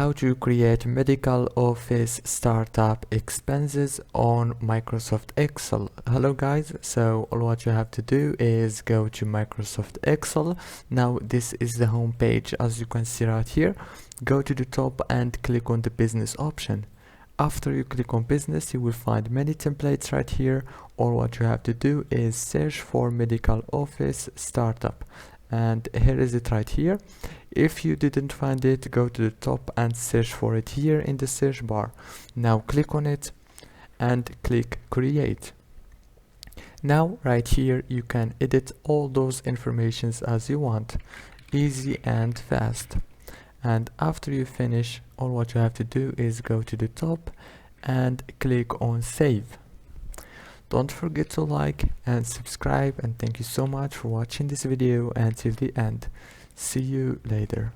how to create medical office startup expenses on Microsoft Excel. Hello guys, so all what you have to do is go to Microsoft Excel. Now this is the home page, as you can see right here. Go to the top and click on the business option. After you click on business, you will find many templates right here. All what you have to do is search for medical office startup, and here is it right here. If you didn't find it, go to the top and search for it here in the search bar. Now click on it and click create. Now right here you can edit all those informations as you want, easy and fast. And after you finish, all what you have to do is go to the top and click on save. Don't forget to like and subscribe, and thank you so much for watching this video until the end. See you later.